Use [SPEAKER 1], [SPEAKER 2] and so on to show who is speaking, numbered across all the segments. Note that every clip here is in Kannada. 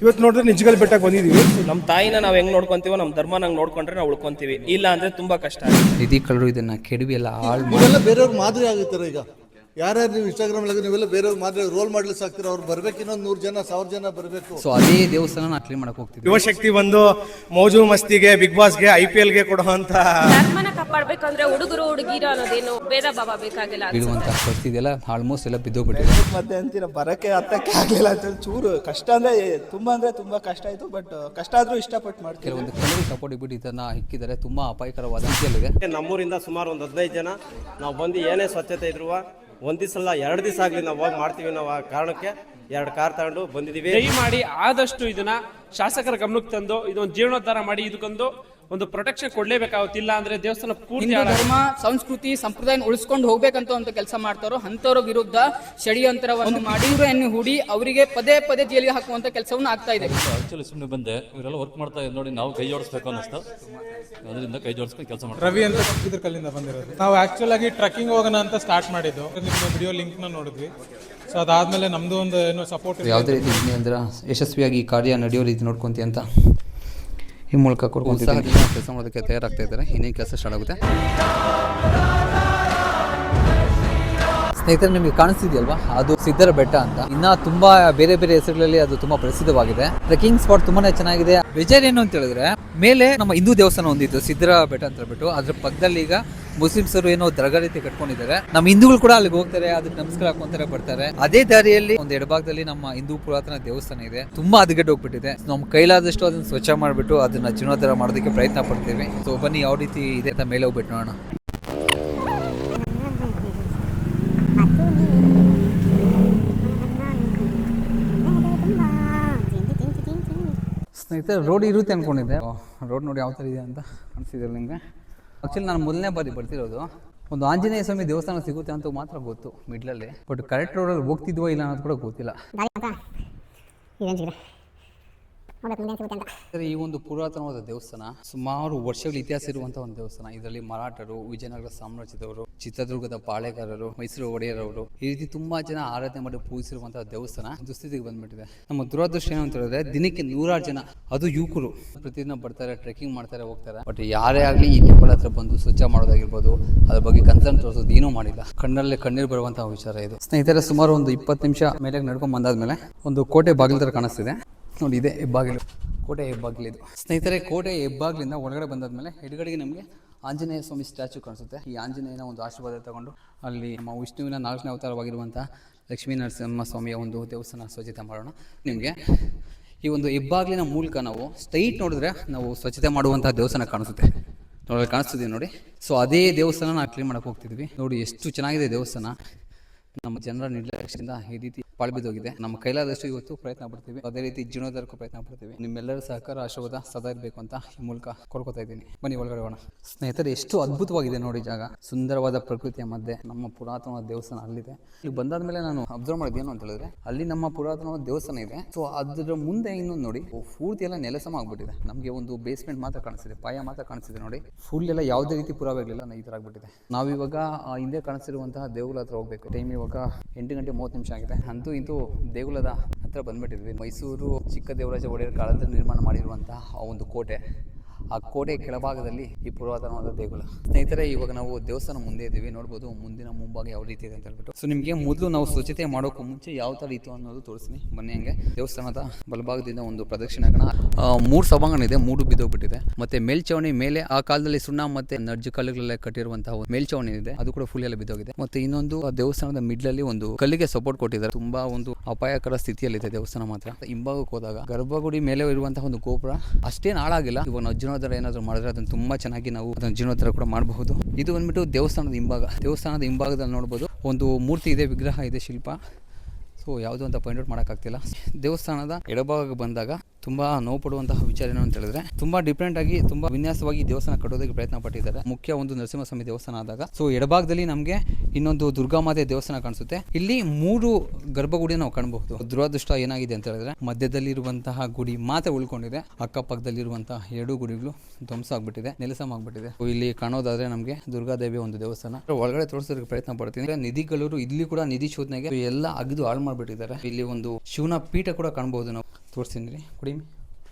[SPEAKER 1] ಇವತ್ತು ನೋಡಿದ್ರೆ ನಿಜಗಲ್ ಬೆಟ್ಟಕ್ಕೆ ಬಂದಿದ್ದೀವಿ.
[SPEAKER 2] ನಮ್ಮ ತಾಯಿನ ನಾವು ಹೆಂಗ್ ನೋಡ್ಕೊಂತೀವೋ ನಮ್ಮ ಧರ್ಮ ನಂಗೆ ನೋಡ್ಕೊಂಡ್ರೆ ನಾವು ಉಳ್ಕೊಂತೀವಿ, ಇಲ್ಲ ಅಂದ್ರೆ ತುಂಬಾ ಕಷ್ಟ.
[SPEAKER 3] ನಿಧಿ ಕಳ್ಳರು ಇದನ್ನ ಕೆಡವಿ ಎಲ್ಲ ಹಾಳು
[SPEAKER 4] ಇವೆಲ್ಲ ಬೇರೆಯವ್ರಿಗೆ ಮಾದರಿ ಆಗುತ್ತಾರೆ. ಈಗ ಯಾರ್ಯಾರು ನೀವು ಇನ್ಸ್ಟಾಗ್ರಾಮ್ ನೀವೆಲ್ಲ ಬೇರೆಯವ್ರ ಮಾದರಿ ರೋಲ್ ಮಾಡ್ಲಿಕ್ಕೆ ಆಗ್ತೀರ. ಅವ್ರು ಬರ್ಬೇಕು, ಇನ್ನೊಂದು 100 ಜನ 1000 ಜನ ಬರಬೇಕು.
[SPEAKER 3] ಸೊ ಅದೇ ದೇವಸ್ಥಾನ ಕ್ಲೀನ್ ಮಾಡಕ್ ಹೋಗ್ತೀವಿ.
[SPEAKER 1] ಯುವಶಕ್ತಿ ಬಂದು ಮೋಜು ಮಸ್ತಿಗೆ, ಬಿಗ್ ಬಾಸ್ಗೆ, IPLಗೆ ಕೊಡುವಂತ
[SPEAKER 5] ಧರ್ಮನ ಕಾಪಾಡ್ಬೇಕಂದ್ರೆ ಹುಡುಗರು ಹುಡುಗಿರು ಅನ್ನೋದೇನು ಭೇದ ಭಾವ ಬೇಕಾಗಿಲ್ಲ.
[SPEAKER 3] ಇರುವಂತ ಪರಿಸ್ಥಿತಿ ಎಲ್ಲ ಆಲ್ಮೋಸ್ಟ್ ಎಲ್ಲ ಬಿದ್ದೋಗ್ಬಿಟ್ಟಿದೆ.
[SPEAKER 6] ಮತ್ತೆ ಅಂತೀರ ಬರಕ್ಕೆ ಹತ್ತಕ್ಕೆ ಆಗ್ಲಿಲ್ಲ ಅಂತ ಚೂರು ಕಷ್ಟ ಅಂದ್ರೆ ತುಂಬಾ ಕಷ್ಟ ಆಯ್ತು. ಬಟ್ ಕಷ್ಟ ಆದ್ರೂ ಇಷ್ಟಪಟ್ಟು ಮಾಡ್ತೀವಿ.
[SPEAKER 3] ಕೆಲವೊಂದು ಕೆಲವು ಸಪೋರ್ಟ್ ಬಿಟ್ಟು ಇದನ್ನ ಇಕ್ಕಿದ್ದಾರೆ. ತುಂಬಾ ಅಪಾಯಕರವಾದ ರೀತಿಯಲ್ಲಿದೆ.
[SPEAKER 7] ನಮ್ಮೂರಿಂದ ಸುಮಾರು ಒಂದು 15 ಜನ ನಾವು ಬಂದು ಏನೇ ಸ್ವಚ್ಛತೆ ಇದ್ರು ಒಂದು ದಿವಸ ಅಲ್ಲ 2 ದಿವಸ ಆಗಲಿ ನಾವು ಹೋಗಿ ಮಾಡ್ತೀವಿ. ನಾವು ಆ ಕಾರಣಕ್ಕೆ 2 ಕಾರ್ ತಗೊಂಡು ಬಂದಿದ್ದೀವಿ.
[SPEAKER 8] ದಯಮಾಡಿ ಆದಷ್ಟು ಇದನ್ನ ಶಾಸಕರ ಗಮನಕ್ಕೆ ತಂದು ಇದೊಂದು ಜೀರ್ಣೋದ್ಧಾರ ಮಾಡಿ ಇದಕ್ಕೊಂದು ಪ್ರೊಟೆಕ್ಷನ್ ಕೊಡ್ಲೇಬೇಕಾಗುತ್ತಿಲ್ಲ ಅಂದ್ರೆ ದೇವಸ್ಥಾನ ಪೂರ್ತಿ
[SPEAKER 9] ಧರ್ಮ ಸಂಸ್ಕೃತಿ ಸಂಪ್ರದಾಯ ಉಳಿಸ್ಕೊಂಡು ಹೋಗ್ಬೇಕಂತ ಒಂದು ಕೆಲಸ ಮಾಡ್ತಾರೋ ಅಂತವ್ರ ವಿರುದ್ಧ ಷಡ್ಯಂತ್ರವನ್ನು ಮಾಡಿ ಎಣ್ಣೆ ಹೂಡಿ ಅವರಿಗೆ ಪದೇ ಪದೇ ಜೈಲಿಗೆ ಹಾಕುವಂತ ಕೆಲಸವನ್ನು ಆಗ್ತಾ ಇದೆ.
[SPEAKER 10] ಆಕ್ಚುಲಿ ಸುಮ್ಮನೆ ಬಂದೆ, ಇವರೆಲ್ಲ ವರ್ಕ್ ಮಾಡ್ತಾ ಇದ್ದಾರೆ ನೋಡಿ, ನಾವು ಕೈ ಜೋಡಿಸ್ಬೇಕು ಅನ್ನಿಸ್ತು. ಅದರಿಂದ ಕೈ ಜೋಡಿಸ್ಕೊಂಡು ಕೆಲಸ ಮಾಡ್ತೀವಿ.
[SPEAKER 1] ರವಿ ಅಂತ ಇದ್ರ ಕಲ್ಲಿಂದ ಬಂದಿರೋದು. ನಾವು ಆಕ್ಚುಲ್ ಆಗಿ ಟ್ರೆಕ್ಕಿಂಗ್ ಹೋಗೋಣ ಅಂತ ಸ್ಟಾರ್ಟ್ ಮಾಡಿದ್ದು. ನಿಮ್ಮ ವಿಡಿಯೋ ಲಿಂಕ್ ನ ನೋಡಿದ್ವಿ. ಸೊ ಅದಾದ್ಮೇಲೆ ನಮ್ದು ಒಂದು ಏನೋ ಸಪೋರ್ಟ್
[SPEAKER 3] ಯಾವುದೇ ರೀತಿ ಅಂದ್ರೆ ಯಶಸ್ವಿಯಾಗಿ ಕಾರ್ಯ ನಡೆಯೋ ರೀತಿ ನೋಡ್ಕೊಂತಿ ಅಂತ ಈ ಮೂಲಕ ಕೊಡ್ಕೊಂತಿದ್ದೀನಿ. ಕೆಲಸ ಮಾಡೋದಕ್ಕೆ ತಯಾರಾಗ್ತಾ ಇದ್ದಾರೆ. ಇನ್ನೇನು ಕೆಲಸ ಸ್ಟಾರ್ಟ್ ಆಗುತ್ತೆ. ಸ್ನೇಹಿತರೆ, ನಿಮಗೆ ಕಾಣಿಸ್ತಿದೆಯಲ್ವಾ, ಅದು ಸಿದ್ದರ ಬೆಟ್ಟ ಅಂತ. ಇನ್ನ ತುಂಬಾ ಬೇರೆ ಬೇರೆ ಹೆಸರುಗಳಲ್ಲಿ ಅದು ತುಂಬಾ ಪ್ರಸಿದ್ಧವಾಗಿದೆ. ಟ್ರೆಕ್ಕಿಂಗ್ ಸ್ಪಾಟ್ ತುಂಬಾನೇ ಚೆನ್ನಾಗಿದೆ. ವಿಚಾರ ಏನು ಅಂತ ಹೇಳಿದ್ರೆ, ಮೇಲೆ ನಮ್ಮ ಹಿಂದೂ ದೇವಸ್ಥಾನ ಹೊಂದಿತ್ತು ಸಿದ್ದರ ಬೆಟ್ಟ ಅಂತ ಹೇಳ್ಬಿಟ್ಟು. ಅದ್ರ ಪಕ್ಕದಲ್ಲಿ ಈಗ ಮುಸ್ಲಿಮ್ಸರು ಏನೋ ದರ್ಗಾ ರೀತಿ ಕಟ್ಕೊಂಡಿದ್ದಾರೆ. ನಮ್ಮ ಹಿಂದೂಗಳು ಕೂಡ ಅಲ್ಲಿಗೆ ಹೋಗ್ತಾರೆ, ಅದಕ್ಕೆ ನಮಸ್ಕಾರ ಹಾಕೊಂತಾರೆ, ಬರ್ತಾರೆ. ಅದೇ ದಾರಿಯಲ್ಲಿ ಒಂದು ಎಡಭಾಗದಲ್ಲಿ ನಮ್ಮ ಹಿಂದೂ ಪುರಾತನ ದೇವಸ್ಥಾನ ಇದೆ. ತುಂಬಾ ಹದಗೆಟ್ಟು ಹೋಗ್ಬಿಟ್ಟಿದೆ. ನಮ್ಮ ಕೈಲಾದಷ್ಟು ಅದನ್ನ ಸ್ವಚ್ಛ ಮಾಡಿಬಿಟ್ಟು ಅದನ್ನ ಜೀರ್ಣೋದ್ಧಾರ ಮಾಡೋದಕ್ಕೆ ಪ್ರಯತ್ನ ಪಡ್ತೀವಿ. ಸೊ ಬನ್ನಿ, ಯಾವ ರೀತಿ ಇದೆ ಅಂತ ಮೇಲೆ ಹೋಗ್ಬಿಟ್ಟು ನೋಡೋಣ. ಸ್ನೇಹಿತರೆ, ರೋಡ್ ಇರುತ್ತೆ ಅನ್ಕೊಂಡಿದ್ದೆ. ರೋಡ್ ನೋಡಿ ಯಾವ ಥರ ಇದೆ ಅಂತ ಅನಿಸಿದೆ ನಿಮಗೆ. ಆ್ಯಕ್ಚುಲಿ ನಾನು ಮೊದಲನೇ ಬಾರಿ ಬರ್ತಿರೋದು. ಒಂದು ಆಂಜನೇಯ ಸ್ವಾಮಿ ದೇವಸ್ಥಾನ ಸಿಗುತ್ತೆ ಅಂತ ಮಾತ್ರ ಗೊತ್ತು ಮಿಡ್ಲಲ್ಲಿ. ಬಟ್ ಕರೆಕ್ಟ್ ರೋಡಲ್ಲಿ ಹೋಗ್ತಿದ್ವೋ ಇಲ್ಲ ಅನ್ನೋದು ಕೂಡ ಗೊತ್ತಿಲ್ಲ. ಈ ಒಂದು ಪುರಾತನವಾದ ದೇವಸ್ಥಾನ, ಸುಮಾರು ವರ್ಷಗಳ ಇತಿಹಾಸ ಇರುವಂತಹ ಒಂದು ದೇವಸ್ಥಾನ. ಇದರಲ್ಲಿ ಮರಾಠರು, ವಿಜಯನಗರ ಸಾಮ್ರಾಜ್ಯದವರು, ಚಿತ್ರದುರ್ಗದ ಪಾಳೆಗಾರರು, ಮೈಸೂರು ಒಡೆಯರವರು, ಈ ರೀತಿ ತುಂಬಾ ಜನ ಆರಾಧನೆ ಮಾಡಿ ಪೂಜಿಸಿರುವಂತಹ ದೇವಸ್ಥಾನ ದುಸ್ಥಿತಿಗೆ ಬಂದ್ಬಿಟ್ಟಿದೆ. ನಮ್ಮ ದುರದೃಷ್ಟ ಏನು ಅಂತ ಹೇಳಿದ್ರೆ, ದಿನಕ್ಕೆ 100 ಜನ, ಅದು ಯುವಕರು, ಪ್ರತಿದಿನ ಬರ್ತಾರೆ, ಟ್ರೆಕ್ಕಿಂಗ್ ಮಾಡ್ತಾರೆ, ಹೋಗ್ತಾರೆ. ಬಟ್ ಯಾರೇ ಆಗಲಿ ಈ ಟೆಂಪಲ್ ಹತ್ರ ಬಂದು ಸ್ವಚ್ಛ ಮಾಡೋದಾಗಿರ್ಬೋದು, ಅದ್ರ ಬಗ್ಗೆ ಕನ್ಸರ್ನ್ ತೋರಿಸೋದು ಏನೂ ಮಾಡಿಲ್ಲ. ಕಣ್ಣಲ್ಲೇ ಕಣ್ಣೀರು ಬರುವಂತಹ ವಿಚಾರ ಇದು. ಸ್ನೇಹಿತರೆ, ಸುಮಾರು ಒಂದು 20 ನಿಮಿಷ ಮೇಲೆ ನಡ್ಕೊಂಡ್ ಬಂದಾದ್ಮೇಲೆ ಒಂದು ಕೋಟೆ ಬಾಗಿಲು ತರ ಕಾಣಿಸ್ತಿದೆ ನೋಡಿ. ಇದೆ ಹೆಬ್ಬಾಗಿಲು, ಕೋಟೆ ಹೆಬ್ಬಾಗಿಲಿದು. ಸ್ನೇಹಿತರೆ, ಕೋಟೆ ಹೆಬ್ಬಾಗಿಲಿಂದ ಒಳಗಡೆ ಬಂದಾದ್ಮೇಲೆ ಎಡಗಡೆಗೆ ನಮಗೆ ಆಂಜನೇಯ ಸ್ವಾಮಿ ಸ್ಟ್ಯಾಚು ಕಾಣಿಸುತ್ತೆ. ಈ ಆಂಜನೇಯನ ಒಂದು ಆಶೀರ್ವಾದ ತಗೊಂಡು ಅಲ್ಲಿ ನಮ್ಮ ವಿಷ್ಣುವಿನ 4ನೇ ಅವತಾರವಾಗಿರುವಂಥ ಲಕ್ಷ್ಮೀ ನರಸಿಂಹ ಸ್ವಾಮಿಯ ಒಂದು ದೇವಸ್ಥಾನ ಸ್ವಚ್ಛತೆ ಮಾಡೋಣ. ನಿಮಗೆ ಈ ಒಂದು ಹೆಬ್ಬಾಗಿಲಿನ ಮೂಲಕ ನಾವು ಸ್ಟ್ರೈಟ್ ನೋಡಿದ್ರೆ ನಾವು ಸ್ವಚ್ಛತೆ ಮಾಡುವಂಥ ದೇವಸ್ಥಾನ ಕಾಣಿಸುತ್ತೆ. ನೋಡಿ, ಕಾಣಿಸ್ತಿದೆ ನೋಡಿ. ಸೊ ಅದೇ ದೇವಸ್ಥಾನ ನಾವು ಕ್ಲೀನ್ ಮಾಡಕ್ಕೆ ಹೋಗ್ತಿದ್ವಿ. ನೋಡಿ ಎಷ್ಟು ಚೆನ್ನಾಗಿದೆ ದೇವಸ್ಥಾನ. ನಮ್ಮ ಜನರ ನಿರ್ಲಕ್ಷ್ಯದಿಂದ ಈ ರೀತಿ ಪಾಳ್ಬಿದ್ದೋಗಿದೆ. ನಮ್ಮ ಕೈಲಾದಷ್ಟು ಇವತ್ತು ಪ್ರಯತ್ನ ಪಡ್ತೀವಿ. ಅದೇ ರೀತಿ ಜೀರ್ಣೋದ್ಧಾರಕ್ಕೂ ಪ್ರಯತ್ನ ಪಡ್ತೀವಿ. ನಿಮ್ಮೆಲ್ಲರ ಸಹಕಾರ ಆಶೀರ್ವಾದ ಸದಾ ಇರಬೇಕು ಅಂತ ಈ ಮೂಲಕ ಕೋರ್ಕೋತಾ ಇದ್ದೀನಿ. ಬನ್ನಿ ಒಳಗಡೆ ಹೋಗೋಣ. ಸ್ನೇಹಿತರೆ, ಎಷ್ಟು ಅದ್ಭುತವಾಗಿದೆ ನೋಡಿ ಜಾಗ. ಸುಂದರವಾದ ಪ್ರಕೃತಿಯ ಮಧ್ಯೆ ನಮ್ಮ ಪುರಾತನವಾದ ದೇವಸ್ಥಾನ ಅಲ್ಲಿದೆ. ಇಲ್ಲಿ ಬಂದಾದ್ಮೇಲೆ ನಾನು ಅಬ್ಸರ್ವ್ ಮಾಡಿದ್ದು ಏನು ಅಂತ ಹೇಳಿದ್ರೆ, ಅಲ್ಲಿ ನಮ್ಮ ಪುರಾತನವಾದ ದೇವಸ್ಥಾನ ಇದೆ. ಸೊ ಅದರ ಮುಂದೆ ಇನ್ನೊಂದು ನೋಡಿ, ಪೂರ್ತಿ ಎಲ್ಲ ನೆಲಸಮ ಆಗ್ಬಿಟ್ಟಿದೆ. ನಮಗೆ ಒಂದು ಬೇಸ್ಮೆಂಟ್ ಮಾತ್ರ ಕಾಣಿಸ್ತಿದೆ, ಪಾಯ ಮಾತ್ರ ಕಾಣಿಸ್ತಿದೆ ನೋಡಿ. ಫುಲ್ ಎಲ್ಲ ಯಾವುದೇ ರೀತಿ ಪುರಾವೆಗಳಿಲ್ಲ, ಈ ಥರ ಆಗ್ಬಿಟ್ಟಿದೆ. ನಾವಿವಾಗ ಹಿಂದೆ ಕಾಣಿಸ್ತಿರುವಂತಹ ದೇಗುಲ ಹತ್ರ ಹೋಗ್ಬೇಕು. ಟೈಮ್ ಇವಾಗ 8:30 ಆಗಿದೆ. ಅಂತೂ ಇಂತೂ ದೇಗುಲದ ಹತ್ರ ಬಂದ್ಬಿಟ್ಟಿದ್ವಿ. ಮೈಸೂರು ಚಿಕ್ಕ ದೇವರಾಜ ಒಡೆಯರ್ ಕಾಲದಲ್ಲಿ ನಿರ್ಮಾಣ ಮಾಡಿರುವಂತಹ ಆ ಒಂದು ಕೋಟೆ. ಆ ಕೋಟೆ ಕೆಳಭಾಗದಲ್ಲಿ ಈ ಪುರಾತನವಾದ ದೇಗುಲ. ಸ್ನೇಹಿತರೆ, ಇವಾಗ ನಾವು ದೇವಸ್ಥಾನ ಮುಂದೆ ಇದ್ದೀವಿ. ನೋಡ್ಬೋದು ಮುಂದಿನ ಮುಂಭಾಗ ಯಾವ ರೀತಿ ಇದೆ ಅಂತ ಹೇಳ್ಬಿಟ್ಟು. ಸೊ ನಿಮಗೆ ಮೊದಲು ನಾವು ಸ್ವಚ್ಛತೆ ಮಾಡೋಕ್ಕೂ ಮುಂಚೆ ಯಾವ ಥರ ಇತ್ತು ಅನ್ನೋದು ತೋರಿಸ್ತೀನಿ ಬನ್ನಿ. ಹಂಗೆ ದೇವಸ್ಥಾನದ ಬಲಭಾಗದಿಂದ ಒಂದು ಪ್ರದಕ್ಷಿಣೆ ಹಾಕೋಣ. 3 ಸಭಾಂಗಣ ಇದೆ, 3 ಬಿದ್ದೋಗ್ಬಿಟ್ಟಿದೆ. ಮತ್ತೆ ಮೇಲ್ಛಾವಣಿ ಮೇಲೆ ಆ ಕಾಲದಲ್ಲಿ ಸುಣ್ಣ ಮತ್ತೆ ನರ್ಜು ಕಲ್ಲುಗಳಲ್ಲೇ ಕಟ್ಟಿರುವಂತಹ ಮೇಲ್ಛಾವಣಿ ಇದೆ, ಅದು ಕೂಡ ಫುಲ್ ಎಲ್ಲ ಬಿದ್ದೋಗಿದೆ. ಮತ್ತೆ ಇನ್ನೊಂದು ದೇವಸ್ಥಾನದ ಮಿಡ್ಲಲ್ಲಿ ಒಂದು ಕಲ್ಲಿಗೆ ಸಪೋರ್ಟ್ ಕೊಟ್ಟಿದ್ದಾರೆ. ತುಂಬಾ ಒಂದು ಅಪಾಯಕರ ಸ್ಥಿತಿಯಲ್ಲಿದೆ ದೇವಸ್ಥಾನ ಮಾತ್ರ. ಹಿಂಭಾಗಕ್ಕೆ ಹೋದಾಗ ಗರ್ಭಗುಡಿ ಮೇಲೆ ಇರುವಂತಹ ಒಂದು ಗೋಪುರ ಅಷ್ಟೇನು ಹಾಳಾಗಿಲ್ಲ. ಇವಾಗ ನಾವು ಜೀರ್ಣೋದ್ಧಾರ ಏನಾದರೂ ಮಾಡಿದ್ರೆ ಅದನ್ನು ತುಂಬಾ ಚೆನ್ನಾಗಿ ನಾವು ಅದನ್ನ ಜೀರ್ಣೋದ್ಧಾರ ಕೂಡ ಮಾಡಬಹುದು. ಇದು ಬಂದ್ಬಿಟ್ಟು ದೇವಸ್ಥಾನದ ಹಿಂಭಾಗ. ದೇವಸ್ಥಾನದ ಹಿಂಭಾಗದಲ್ಲಿ ನೋಡ್ಬೋದು ಒಂದು ಮೂರ್ತಿ ಇದೆ, ವಿಗ್ರಹ ಇದೆ, ಶಿಲ್ಪ. ಸೊ ಯಾವುದು ಅಂತ ಪಾಯಿಂಟ್ ಔಟ್ ಮಾಡೋಕ್ಕಾಗ್ತಿಲ್ಲ. ದೇವಸ್ಥಾನದ ಎಡಭಾಗಕ್ಕೆ ಬಂದಾಗ ತುಂಬಾ ನೋವು ಪಡುವಂತಹ ವಿಚಾರ ಏನು ಅಂತ ಹೇಳಿದ್ರೆ ತುಂಬಾ ಡಿಫ್ರೆಂಟ್ ಆಗಿ ತುಂಬಾ ವಿನ್ಯಾಸವಾಗಿ ದೇವಸ್ಥಾನ ಕಟ್ಟೋದಕ್ಕೆ ಪ್ರಯತ್ನ ಪಟ್ಟಿದ್ದಾರೆ. ಮುಖ್ಯ ಒಂದು ನರಸಿಂಹಸ್ವಾಮಿ ದೇವಸ್ಥಾನ ಆದಾಗ ಸೊ ಎಡಭಾಗದಲ್ಲಿ ನಮಗೆ ಇನ್ನೊಂದು ದುರ್ಗಾಮಾತೆ ದೇವಸ್ಥಾನ ಕಾಣಿಸುತ್ತೆ. ಇಲ್ಲಿ 3 ಗರ್ಭಗುಡಿ ನಾವು ಕಾಣಬಹುದು. ದುರದೃಷ್ಟ ಏನಾಗಿದೆ ಅಂತ ಹೇಳಿದ್ರೆ ಮಧ್ಯದಲ್ಲಿ ಇರುವಂತಹ ಗುಡಿ ಮಾತ್ರ ಉಳ್ಕೊಂಡಿದೆ, ಅಕ್ಕಪಕ್ಕದಲ್ಲಿರುವಂತಹ 2 ಗುಡಿಗಳು ಧ್ವಂಸ ಆಗ್ಬಿಟ್ಟಿದೆ, ನೆಲಸಮ ಆಗ್ಬಿಟ್ಟಿದೆ. ಇಲ್ಲಿ ಕಾಣೋದಾದ್ರೆ ನಮಗೆ ದುರ್ಗಾದೇವಿಯ ಒಂದು ದೇವಸ್ಥಾನ ಒಳಗಡೆ ತೋರಿಸೋದಕ್ಕೆ ಪ್ರಯತ್ನ ಪಡ್ತೀನಿ. ನಿಧಿಗಳೂರು ಇಲ್ಲಿ ಕೂಡ ನಿಧಿ ಶೋಧನೆಗೆ ಎಲ್ಲ ಅಗಿದು ಹಾಳು ಮಾಡಿಬಿಟ್ಟಿದ್ದಾರೆ. ಇಲ್ಲಿ ಒಂದು ಶಿವನ ಪೀಠ ಕೂಡ ಕಾಣಬಹುದು, ನಾವು ತೋರಿಸ್ತೀನಿ ಕುಡಿ.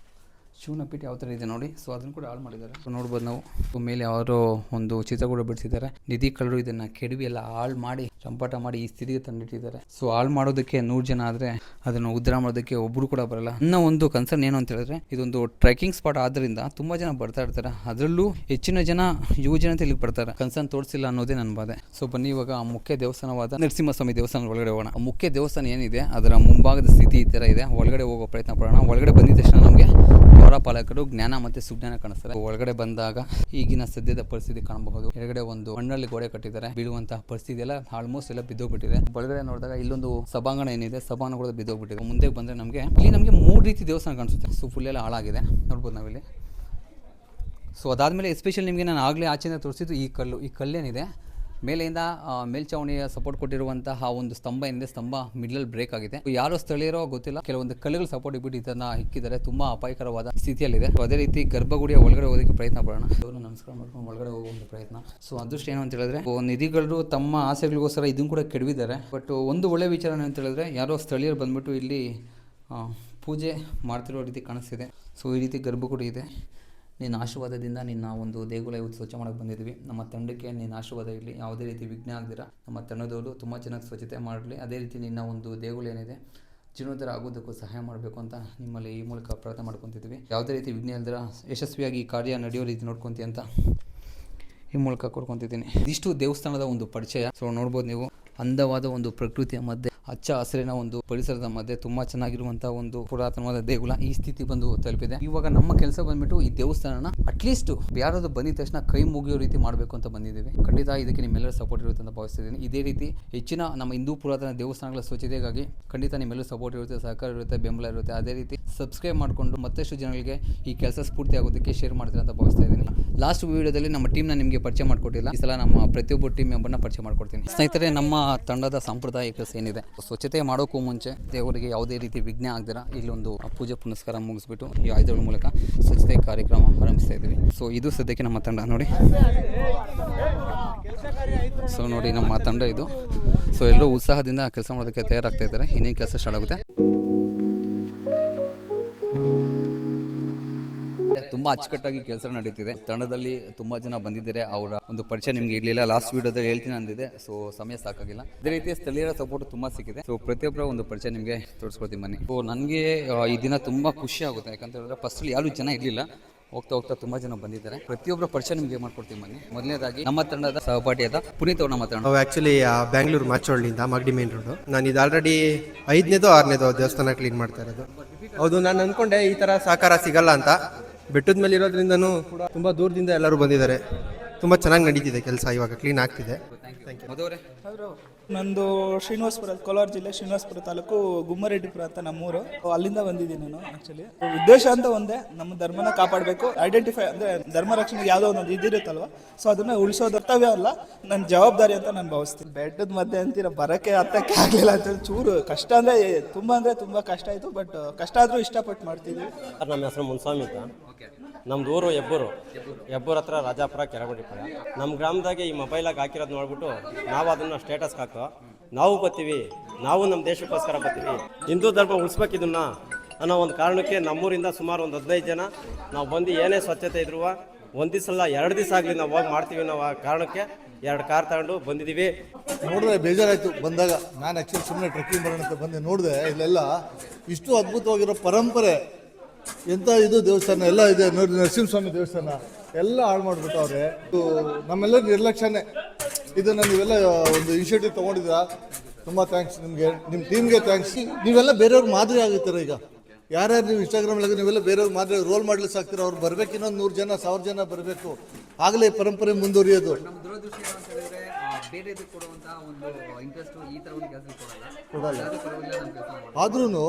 [SPEAKER 3] ಶಿವನ ಪೀಠ ಯಾವ ಥರ ಇದೆ ನೋಡಿ. ಸೊ ಅದನ್ನು ಕೂಡ ಹಾಳು ಮಾಡಿದ್ದಾರೆ. ಸೊ ನೋಡ್ಬೋದು ನಾವು ಮೇಲೆ ಯಾರೋ ಒಂದು ಚಿತ್ರ ಕೂಡ ಬಿಡಿಸಿದ್ದಾರೆ. ನಿಧಿ ಕಳ್ಳರು ಇದನ್ನ ಕೆಡವಿ ಎಲ್ಲ ಹಾಳು ಮಾಡಿ ಚಂಪಾಟ ಮಾಡಿ ಈ ಸ್ಥಿತಿಗೆ ತಂದಿಟ್ಟಿದ್ದಾರೆ. ಸೊ ಹಾಳು ಮಾಡೋದಕ್ಕೆ 100 ಜನ ಆದರೆ ಅದನ್ನು ಉದ್ಧಾರ ಮಾಡೋದಕ್ಕೆ ಒಬ್ಬರು ಕೂಡ ಬರಲ್ಲ. ನನ್ನ ಒಂದು ಕನ್ಸರ್ನ್ ಏನು ಅಂತ ಹೇಳಿದ್ರೆ ಇದೊಂದು ಟ್ರೆಕಿಂಗ್ ಸ್ಪಾಟ್ ಆದ್ದರಿಂದ ತುಂಬಾ ಜನ ಬರ್ತಾ ಇರ್ತಾರೆ. ಅದರಲ್ಲೂ ಹೆಚ್ಚಿನ ಜನ ಯುವ ಜನತೆ ಇಲ್ಲಿಗೆ ಬರ್ತಾರೆ. ಕನ್ಸರ್ನ್ ತೋರಿಸಿಲ್ಲ ಅನ್ನೋದೇ ನನ್ನ ಬಾಧೆ. ಸೊ ಬನ್ನಿ ಇವಾಗ ಮುಖ್ಯ ದೇವಸ್ಥಾನವಾದ ನರಸಿಂಹಸ್ವಾಮಿ ದೇವಸ್ಥಾನ ಒಳಗಡೆ ಹೋಗೋಣ. ಮುಖ್ಯ ದೇವಸ್ಥಾನ ಏನಿದೆ ಅದರ ಮುಂಭಾಗದ ಸ್ಥಿತಿ ಈ ಥರ ಇದೆ. ಒಳಗಡೆ ಹೋಗೋ ಪ್ರಯತ್ನ ಪಡೋಣ. ಒಳಗಡೆ ಬಂದಿದ ತಕ್ಷಣ ನಮಗೆ ದ್ವಾರಪಾಲಕರು ಜ್ಞಾನ ಮತ್ತು ಸುಜ್ಞಾನ ಕಾಣಿಸ್ತಾರೆ. ಒಳಗಡೆ ಬಂದಾಗ ಈಗಿನ ಸದ್ಯದ ಪರಿಸ್ಥಿತಿ ಕಾಣಬಹುದು. ಎಡಗಡೆ ಒಂದು ಮಣ್ಣಲ್ಲಿ ಗೋಡೆ ಕಟ್ಟಿದ್ದಾರೆ. ಬೀಳುವಂತಹ ಪರಿಸ್ಥಿತಿ ಎಲ್ಲ ಆಲ್ಮೋಸ್ಟ್ ಎಲ್ಲ ಬಿದ್ದೋಗ್ಬಿಟ್ಟಿದೆ. ಒಳಗಡೆ ನೋಡಿದಾಗ ಇಲ್ಲೊಂದು ಸಭಾಂಗಣ ಏನಿದೆ, ಸಭಾಂಗಣ ಕೂಡ ಬಿದ್ದೋಗ್ಬಿಟ್ಟಿದೆ. ಮುಂದೆ ಬಂದ್ರೆ ನಮಗೆ 3 ರೀತಿ ದೇವಸ್ಥಾನ ಕಾಣಿಸುತ್ತೆ. ಸೊ ಫುಲ್ ಎಲ್ಲ ಹಾಳಾಗಿದೆ ನೋಡ್ಬೋದು ನಾವಿಲ್ಲಿ. ಸೊ ಅದಾದಮೇಲೆ ಎಸ್ಪೆಷಲಿ ನಿಮಗೆ ನಾನು ಆಗಲೇ ಆಚೆಯಿಂದ ತೋರಿಸಿದ್ದು ಈ ಕಲ್ಲೇನಿದೆ ಮೇಲೆಯಿಂದ ಮೇಲ್ಛಾವಣಿಯ ಸಪೋರ್ಟ್ ಕೊಟ್ಟಿರುವಂತಹ ಒಂದು ಸ್ತಂಭ ಏನಿದೆ, ಸ್ತಂಭ ಮಿಡ್ಲಲ್ಲಿ ಬ್ರೇಕ್ ಆಗಿದೆ. ಯಾರೋ ಸ್ಥಳೀಯರೋ ಗೊತ್ತಿಲ್ಲ, ಕೆಲವೊಂದು ಕಲ್ಲುಗಳು ಸಪೋರ್ಟ್ ಇಟ್ಬಿಟ್ಟು ಇದನ್ನ ಇಕ್ಕಿದ್ದಾರೆ. ತುಂಬಾ ಅಪಾಯಕರವಾದ ಸ್ಥಿತಿಯಲ್ಲಿದೆ. ಅದೇ ರೀತಿ ಗರ್ಭಗುಡಿಯ ಒಳಗಡೆ ಹೋಗೋದಕ್ಕೆ ಪ್ರಯತ್ನ ಪಡೋಣ. ನಮಸ್ಕಾರ ಮಾಡ್ಕೊಂಡು ಒಳಗಡೆ ಹೋಗೋ ಒಂದು ಪ್ರಯತ್ನ. ಸೊ ಅದೃಷ್ಟ ಏನು ಅಂತ ಹೇಳಿದ್ರೆ ನಿಧಿಗಳು ತಮ್ಮ ಆಸೆಗಳಿಗೋಸ್ಕರ ಇದನ್ನು ಕೂಡ ಕೆಡವಿದ್ದಾರೆ. ಬಟ್ ಒಂದು ಒಳ್ಳೆ ವಿಚಾರ ಅಂತ ಹೇಳಿದ್ರೆ ಯಾರೋ ಸ್ಥಳೀಯರು ಬಂದ್ಬಿಟ್ಟು ಇಲ್ಲಿ ಪೂಜೆ ಮಾಡ್ತಿರೋ ರೀತಿ ಕಾಣಿಸ್ತಿದೆ. ಸೊ ಈ ರೀತಿ ಗರ್ಭಗುಡಿ ಇದೆ. ನಿನ್ನ ಆಶೀರ್ವಾದದಿಂದ ನಿನ್ನ ಒಂದು ದೇಗುಲ ಇವತ್ತು ಸ್ವಚ್ಛ ಮಾಡೋಕ್ಕೆ ಬಂದಿದ್ವಿ. ನಮ್ಮ ತಂಡಕ್ಕೆ ನಿನ್ನ ಆಶೀರ್ವಾದ ಇರಲಿ, ಯಾವುದೇ ರೀತಿ ವಿಘ್ನ ಆಗದಿರ ನಮ್ಮ ತಂಡದವರು ತುಂಬ ಚೆನ್ನಾಗಿ ಸ್ವಚ್ಛತೆ ಮಾಡಲಿ. ಅದೇ ರೀತಿ ನಿನ್ನ ಒಂದು ದೇಗುಲ ಏನಿದೆ ಜೀರ್ಣೋದ್ಧಾರ ಆಗೋದಕ್ಕೂ ಸಹಾಯ ಮಾಡಬೇಕು ಅಂತ ನಿಮ್ಮಲ್ಲಿ ಈ ಮೂಲಕ ಪ್ರಾರ್ಥನೆ ಮಾಡ್ಕೊತಿದ್ವಿ. ಯಾವುದೇ ರೀತಿ ವಿಘ್ನ ಇಲ್ದಿರ ಯಶಸ್ವಿಯಾಗಿ ಕಾರ್ಯ ನಡೆಯೋ ರೀತಿ ನೋಡ್ಕೊತೀವಿ ಅಂತ ಈ ಮೂಲಕ ಕೊಡ್ಕೊತಿದ್ದೀನಿ. ಇದಿಷ್ಟು ದೇವಸ್ಥಾನದ ಒಂದು ಪರಿಚಯ. ಸೊ ನೋಡ್ಬೋದು ನೀವು ಅಂದವಾದ ಒಂದು ಪ್ರಕೃತಿಯ ಮಧ್ಯೆ ಹಚ್ಚ ಹಸಿರಿನ ಒಂದು ಪರಿಸರದ ಮಧ್ಯೆ ತುಂಬಾ ಚೆನ್ನಾಗಿರುವಂತಹ ಒಂದು ಪುರಾತನವಾದ ದೇಗುಲ ಈ ಸ್ಥಿತಿ ಬಂದು ತಲುಪಿದೆ. ಇವಾಗ ನಮ್ಮ ಕೆಲಸ ಬಂದ್ಬಿಟ್ಟು ಈ ದೇವಸ್ಥಾನನ ಅಟ್ಲೀಸ್ಟ್ ಯಾರಾದ್ರೂ ಬಂದಿದ ತಕ್ಷಣ ಕೈ ಮುಗಿಯೋ ರೀತಿ ಮಾಡಬೇಕು ಅಂತ ಬಂದಿದ್ದೀವಿ. ಖಂಡಿತ ಇದಕ್ಕೆ ನಿಮ್ಮೆಲ್ಲರ ಸಪೋರ್ಟ್ ಇರುತ್ತೆ ಅಂತ ಭಾವಿಸ್ತಿದ್ದೀನಿ. ಇದೇ ರೀತಿ ಹೆಚ್ಚಿನ ನಮ್ಮ ಹಿಂದೂ ಪುರಾತನ ದೇವಸ್ಥಾನಗಳ ಸ್ವಚ್ಛತೆಗಾಗಿ ಖಂಡಿತ ನಿಮ್ಮೆಲ್ಲರೂ ಸಪೋರ್ಟ್ ಇರುತ್ತೆ, ಸಹಕಾರ ಇರುತ್ತೆ, ಬೆಂಬಲ ಇರುತ್ತೆ. ಅದೇ ರೀತಿ ಸಬ್ಸ್ಕ್ರೈಬ್ ಮಾಡಿಕೊಂಡು ಮತ್ತಷ್ಟು ಜನಗಳಿಗೆ ಈ ಕೆಲಸ ಸ್ಫೂರ್ತಿ ಆಗೋದಕ್ಕೆ ಶೇರ್ ಮಾಡ್ತೀರಾ ಅಂತ ಭಾವಿಸ್ತಾ ಇದ್ದೀನಿ. ಲಾಸ್ಟ್ ವಿಡಿಯೋದಲ್ಲಿ ನಮ್ಮ ಟೀಮ್ನ ನಿಮಗೆ ಪರಿಚಯ ಮಾಡಿಕೊಟ್ಟಿಲ್ಲ. ಈ ಸಲ ನಮ್ಮ ಪ್ರತಿಯೊಬ್ಬರು ಟೀಮ್ ಮೆಂಬರ್ನ ಪರಿಚಯ ಮಾಡ್ಕೊಡ್ತೀನಿ. ಸ್ನೇಹಿತರೆ, ನಮ್ಮ ತಂಡದ ಸಾಂಪ್ರದಾಯಿಕ ಕೆಲಸ ಏನಿದೆ, ಸ್ವಚ್ಛತೆ ಮಾಡೋಕ್ಕೂ ಮುಂಚೆ ದೇವರಿಗೆ ಯಾವುದೇ ರೀತಿ ವಿಘ್ನ ಆಗದಿರ ಇಲ್ಲೊಂದು ಪೂಜೆ ಪುನಸ್ಕಾರ ಮುಗಿಸ್ಬಿಟ್ಟು ಈ ಆಯುಧಗಳ ಮೂಲಕ ಸ್ವಚ್ಛತೆ ಕಾರ್ಯಕ್ರಮ ಆರಂಭಿಸ್ತಾ ಇದ್ದೀವಿ. ಸೊ ಇದು ಸದ್ಯಕ್ಕೆ ನಮ್ಮ ತಂಡ ನೋಡಿ. ಸೊ ನೋಡಿ ನಮ್ಮ ತಂಡ ಇದು. ಸೊ ಎಲ್ಲರೂ ಉತ್ಸಾಹದಿಂದ ಕೆಲಸ ಮಾಡೋದಕ್ಕೆ ತಯಾರಾಗ್ತಾ ಇದ್ದಾರೆ. ಇನ್ನೇನು ಕೆಲಸ ಸ್ಟಾರ್ಟ್ ಆಗುತ್ತೆ. ತುಂಬಾ ಅಚ್ಚುಕಟ್ಟಾಗಿ ಕೆಲಸ ನಡೀತಿದೆ. ತಂಡದಲ್ಲಿ ತುಂಬಾ ಜನ ಬಂದಿದ್ದಾರೆ. ಅವರ ಒಂದು ಪರಿಚಯ ನಿಮ್ಗೆ ಇರಲಿಲ್ಲ, ಲಾಸ್ಟ್ ವಿಡಿಯೋದಲ್ಲಿ ಹೇಳ್ತೀನಿ ಅಂದಿದೆ. ಸೊ ಸಮಯ ಸಾಕಾಗಿಲ್ಲ. ಅದೇ ರೀತಿ ಸ್ಥಳೀಯರ ಸಪೋರ್ಟ್ ತುಂಬಾ ಸಿಕ್ಕಿದೆ. ಸೊ ಪ್ರತಿಯೊಬ್ಬರ ಒಂದು ಪರಿಚಯ ನಿಮಗೆ ತೋರಿಸ್ಕೊಡ್ತೀನಿ ಬನ್ನಿ. ಸೊ ನನಗೆ ಈ ದಿನ ತುಂಬಾ ಖುಷಿ ಆಗುತ್ತೆ. ಯಾಕಂತ ಹೇಳಿದ್ರೆ ಫಸ್ಟ್ ಯಾರು ಜನ ಇರಲಿಲ್ಲ, ಹೋಗ್ತಾ ಹೋಗ್ತಾ ತುಂಬಾ ಜನ ಬಂದಿದ್ದಾರೆ. ಪ್ರತಿಯೊಬ್ಬರ ಪರಿಚಯ ನಿಮಗೆ ಮಾಡ್ಕೊಡ್ತೀನಿ ಬನ್ನಿ. ಮೊದಲನೇದಾಗಿ ನಮ್ಮ ತಂಡದ ಸಹಪಾಠಿಯಾದ ಪುನೀತ್ ಅವ್ರನ್ನ ಮಾತಾಡೋಣ.
[SPEAKER 11] ನಾವು ಆ್ಯಕ್ಚುಲಿ ಬ್ಯಾಂಗ್ಳೂರು ಮಾಚೋಳ್ಳಿಯಿಂದ ಮಾಗಡಿ ಮೇನ್ ರೋಡು. ನಾನು ಇದು ಆಲ್ರೆಡಿ 5ನೇದೋ 6ನೇದೋ ದೇವಸ್ಥಾನ ಕ್ಲೀನ್ ಮಾಡ್ತಾ ಇರೋದು. ಹೌದು, ನಾನು ಅಂದ್ಕೊಂಡೆ ಈ ಥರ ಸಹಕಾರ ಸಿಗಲ್ಲ ಅಂತ. ಬೆಟ್ಟದ ಮೇಲೆ ಇರೋದ್ರಿಂದನೂ ಕೂಡ ತುಂಬ ದೂರದಿಂದ ಎಲ್ಲರೂ ಬಂದಿದ್ದಾರೆ. ತುಂಬ ಚೆನ್ನಾಗಿ ನಡೀತಿದೆ ಕೆಲಸ, ಇವಾಗ ಕ್ಲೀನ್ ಆಗ್ತಿದೆ.
[SPEAKER 6] ನಂದು ಶ್ರೀನಿವಾಸಪುರ, ಕೋಲಾರ ಜಿಲ್ಲೆ ಶ್ರೀನಿವಾಸಪುರ ತಾಲೂಕು ಗುಮ್ಮರೆಡ್ಡಿಪುರ ಅಂತ ನಮ್ಮೂರು. ಅಲ್ಲಿಂದ ಬಂದಿದ್ದೀನಿ ನಾನು. ಆ್ಯಕ್ಚುಲಿ ಉದ್ದೇಶ ಅಂತ ಒಂದೇ, ನಮ್ಮ ಧರ್ಮನ ಕಾಪಾಡಬೇಕು, ಐಡೆಂಟಿಫೈ ಅಂದರೆ ಧರ್ಮ ರಕ್ಷಣೆಗೆ ಯಾವುದೋ ಒಂದು ಇದಿರುತ್ತಲ್ವ, ಸೊ ಅದನ್ನು ಉಳಿಸೋದು ಕರ್ತವ್ಯ ಅಲ್ಲ, ನನ್ನ ಜವಾಬ್ದಾರಿ ಅಂತ ನಾನು ಭಾವಿಸ್ತೀನಿ. ಬೆಟ್ಟದ ಮಧ್ಯೆ ಅಂತೀರ ಬರೋಕ್ಕೆ ಹತ್ತಕ್ಕೆ ಆಗಲಿಲ್ಲ ಅಂತೇಳಿ ಚೂರು ಕಷ್ಟ ಅಂದರೆ ತುಂಬ ಕಷ್ಟ ಆಯಿತು. ಬಟ್ ಕಷ್ಟ ಆದರೂ ಇಷ್ಟಪಟ್ಟು ಮಾಡ್ತಿದ್ವಿ.
[SPEAKER 7] ನಮ್ಮ ಹೆಸರು ಮುನ್ಸ್ವಾಮಿ ಅಂತ. ನಮ್ದು ಊರು ಹೆಬ್ಬೂರು ಹತ್ರ ರಾಜಾಪುರ ಕೆರಗುಂಡಿಪುರ. ನಮ್ಮ ಗ್ರಾಮದಾಗೆ ಈ ಮೊಬೈಲಾಗಿ ಹಾಕಿರೋದು ನೋಡ್ಬಿಟ್ಟು ನಾವು ಅದನ್ನು ಸ್ಟೇಟಸ್ಗೆ ಹಾಕೋ, ನಾವು ಬರ್ತೀವಿ, ನಾವು ನಮ್ಮ ದೇಶಕ್ಕೋಸ್ಕರ ಬರ್ತೀವಿ, ಹಿಂದೂ ಧರ್ಮ ಉಳಿಸ್ಬೇಕಿದನ್ನ ಅನ್ನೋ ಒಂದು ಕಾರಣಕ್ಕೆ ನಮ್ಮೂರಿಂದ ಸುಮಾರು ಒಂದು 15 ಜನ ನಾವು ಬಂದು ಏನೇ ಸ್ವಚ್ಛತೆ ಇದ್ರೂ ಒಂದು ದಿವಸ ಅಲ್ಲ 2 ದಿವಸ ಆಗಲಿ ನಾವು ಹೋಗಿ ಮಾಡ್ತೀವಿ ನಾವು ಆ ಕಾರಣಕ್ಕೆ 2 ಕಾರ್ ತಗೊಂಡು ಬಂದಿದ್ದೀವಿ.
[SPEAKER 4] ನೋಡಿದ್ರೆ ಬೇಜಾರಾಯಿತು ಬಂದಾಗ. ನಾನು ಆ್ಯಕ್ಚುಲಿ ಸುಮ್ಮನೆ ಟ್ರೆಕ್ಕಿಂಗ್ ಬರೋಣ ಅಂತ ಬಂದೆ, ನೋಡಿದೆ ಇಲ್ಲೆಲ್ಲ ಇಷ್ಟು ಅದ್ಭುತವಾಗಿರೋ ಪರಂಪರೆ, ಎಂಥ ಇದು ದೇವಸ್ಥಾನ ಎಲ್ಲ ಇದೆ ನೋಡಿ. ನರಸಿಂಹಸ್ವಾಮಿ ದೇವಸ್ಥಾನ ಎಲ್ಲ ಹಾಳು ಮಾಡಿಬಿಟ್ಟವ್ರೆ. ಇದು ನಮ್ಮೆಲ್ಲರ ನಿರ್ಲಕ್ಷ್ಯನೇ. ಇದನ್ನು ನೀವೆಲ್ಲ ಒಂದು ಇನಿಷಿಯೇಟಿವ್ ತೊಗೊಂಡಿದ್ದೀರಾ, ತುಂಬ ಥ್ಯಾಂಕ್ಸ್ ನಿಮಗೆ, ನಿಮ್ಮ ಟೀಮ್ಗೆ ಥ್ಯಾಂಕ್ಸ್. ನೀವೆಲ್ಲ ಬೇರೆಯವ್ರಿಗೆ ಮಾದರಿ ಆಗುತ್ತಾರೆ. ಈಗ ಯಾರ್ಯಾರು ನೀವು ಇನ್ಸ್ಟಾಗ್ರಾಮ್ನಾಗ ನೀವೆಲ್ಲ ಬೇರೆಯವ್ರಿಗೆ ಮಾದರಿ ರೋಲ್ ಮಾಡ್ಲಿಕ್ಕೆ ಸಾಕ್ತೀರ, ಅವ್ರು ಬರಬೇಕು, ಇನ್ನೊಂದು 100 ಜನ 1000 ಜನ ಬರಬೇಕು, ಆಗಲೇ ಪರಂಪರೆ ಮುಂದುವರಿಯೋದು.
[SPEAKER 3] ಬೇರೆ ಕೊಡುವಂಥ ಒಂದು ಇಂಟ್ರೆಸ್ಟ್ ಈ ಥರ ಒಂದು ಕೆಲಸ
[SPEAKER 4] ಕೊಡಲ್ಲ.
[SPEAKER 3] ಯಾವ್ದು ಪರವಾಗಿಲ್ಲ ನಮ್ಮ ಕೆಲಸ ಮಾಡೋದು.
[SPEAKER 4] ಆದ್ರೂ